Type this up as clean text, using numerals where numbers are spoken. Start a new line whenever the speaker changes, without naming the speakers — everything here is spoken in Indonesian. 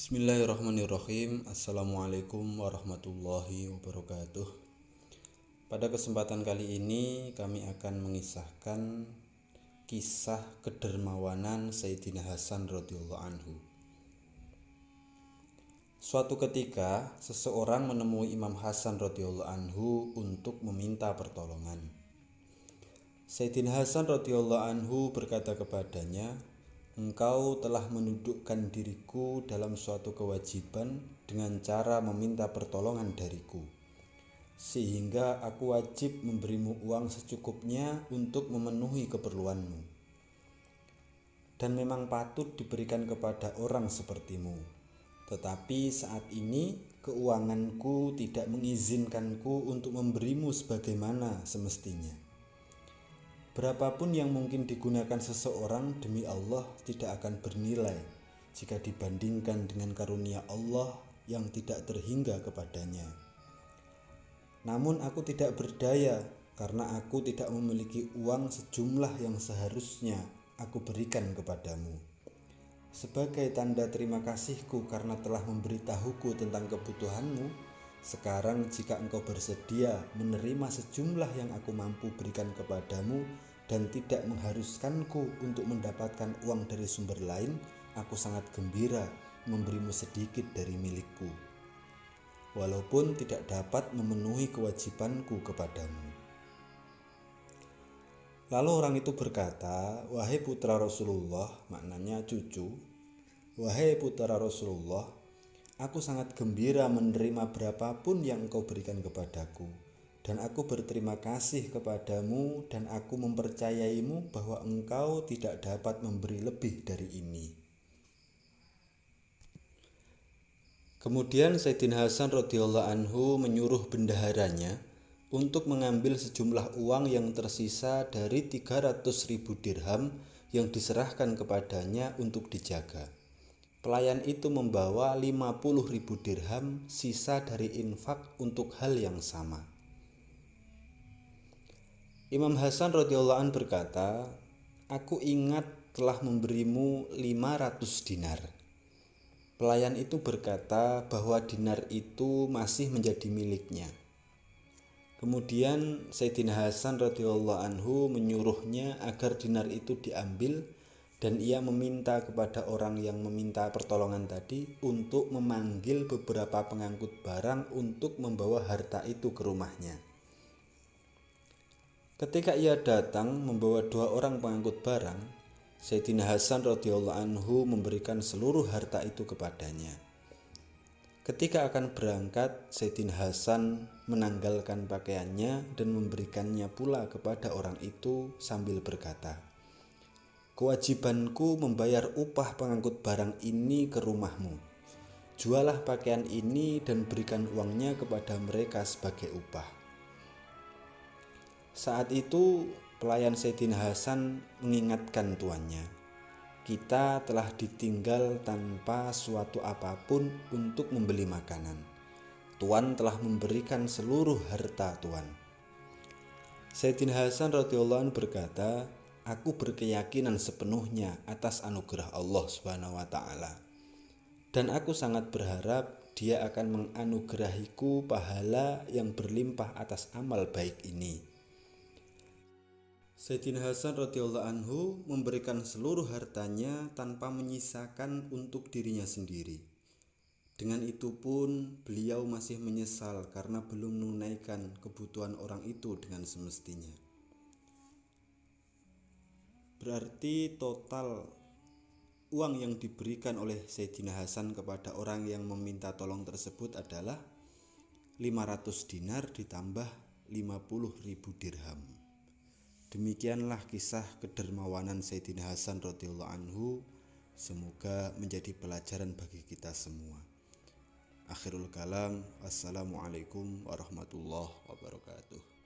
Bismillahirrahmanirrahim. Assalamualaikum warahmatullahi wabarakatuh. Pada kesempatan kali ini kami akan mengisahkan kisah kedermawanan Sayyidina Hasan radhiyallahu anhu. Suatu ketika seseorang menemui Imam Hasan radhiyallahu anhu untuk meminta pertolongan. Sayyidina Hasan radhiyallahu anhu berkata kepadanya, "Engkau telah menundukkan diriku dalam suatu kewajiban dengan cara meminta pertolongan dariku, sehingga aku wajib memberimu uang secukupnya untuk memenuhi keperluanmu. Dan memang patut diberikan kepada orang sepertimu. Tetapi saat ini keuanganku tidak mengizinkanku untuk memberimu sebagaimana semestinya. Berapapun yang mungkin digunakan seseorang demi Allah tidak akan bernilai jika dibandingkan dengan karunia Allah yang tidak terhingga kepadanya. Namun aku tidak berdaya karena aku tidak memiliki uang sejumlah yang seharusnya aku berikan kepadamu. Sebagai tanda terima kasihku karena telah memberitahuku tentang kebutuhanmu, sekarang jika engkau bersedia menerima sejumlah yang aku mampu berikan kepadamu dan tidak mengharuskanku untuk mendapatkan uang dari sumber lain, aku sangat gembira memberimu sedikit dari milikku, walaupun tidak dapat memenuhi kewajibanku kepadamu." Lalu orang itu berkata, "Wahai putra Rasulullah," maknanya cucu, "wahai putra Rasulullah, aku sangat gembira menerima berapapun yang engkau berikan kepadaku, dan aku berterima kasih kepadamu dan aku mempercayaimu bahwa engkau tidak dapat memberi lebih dari ini." Kemudian Sayyidina Hasan radhiyallahu anhu menyuruh bendaharanya untuk mengambil sejumlah uang yang tersisa dari 300.000 dirham yang diserahkan kepadanya untuk dijaga. Pelayan itu membawa 50.000 dirham sisa dari infak untuk hal yang sama. Imam Hasan radhiyallahu anhu berkata, "Aku ingat telah memberimu 500 dinar." Pelayan itu berkata bahwa dinar itu masih menjadi miliknya. Kemudian Sayyidina Hasan radhiyallahu anhu menyuruhnya agar dinar itu diambil, dan ia meminta kepada orang yang meminta pertolongan tadi untuk memanggil beberapa pengangkut barang untuk membawa harta itu ke rumahnya. Ketika ia datang membawa 2 orang pengangkut barang, Sayyidina Hasan radhiyallahu anhu memberikan seluruh harta itu kepadanya. Ketika akan berangkat, Sayyidina Hasan menanggalkan pakaiannya dan memberikannya pula kepada orang itu sambil berkata, "Kewajibanku membayar upah pengangkut barang ini ke rumahmu. Jualah pakaian ini dan berikan uangnya kepada mereka sebagai upah." Saat itu pelayan Sayyidina Hasan mengingatkan tuannya, "Kita telah ditinggal tanpa suatu apapun untuk membeli makanan. Tuan telah memberikan seluruh harta Tuan." Sayyidina Hasan radhiyallahu anhu berkata, "Aku berkeyakinan sepenuhnya atas anugerah Allah Subhanahu wa taala, dan aku sangat berharap Dia akan menganugerahiku pahala yang berlimpah atas amal baik ini." Sayyidina Hasan radhiyallahu anhu memberikan seluruh hartanya tanpa menyisakan untuk dirinya sendiri. Dengan itu pun beliau masih menyesal karena belum menunaikan kebutuhan orang itu dengan semestinya. Berarti total uang yang diberikan oleh Sayyidina Hasan kepada orang yang meminta tolong tersebut adalah 500 dinar ditambah 50.000 dirham. Demikianlah kisah kedermawanan Sayyidina Hasan radhiyallahu anhu. Semoga menjadi pelajaran bagi kita semua. Akhirul kalam, wassalamualaikum warahmatullahi wabarakatuh.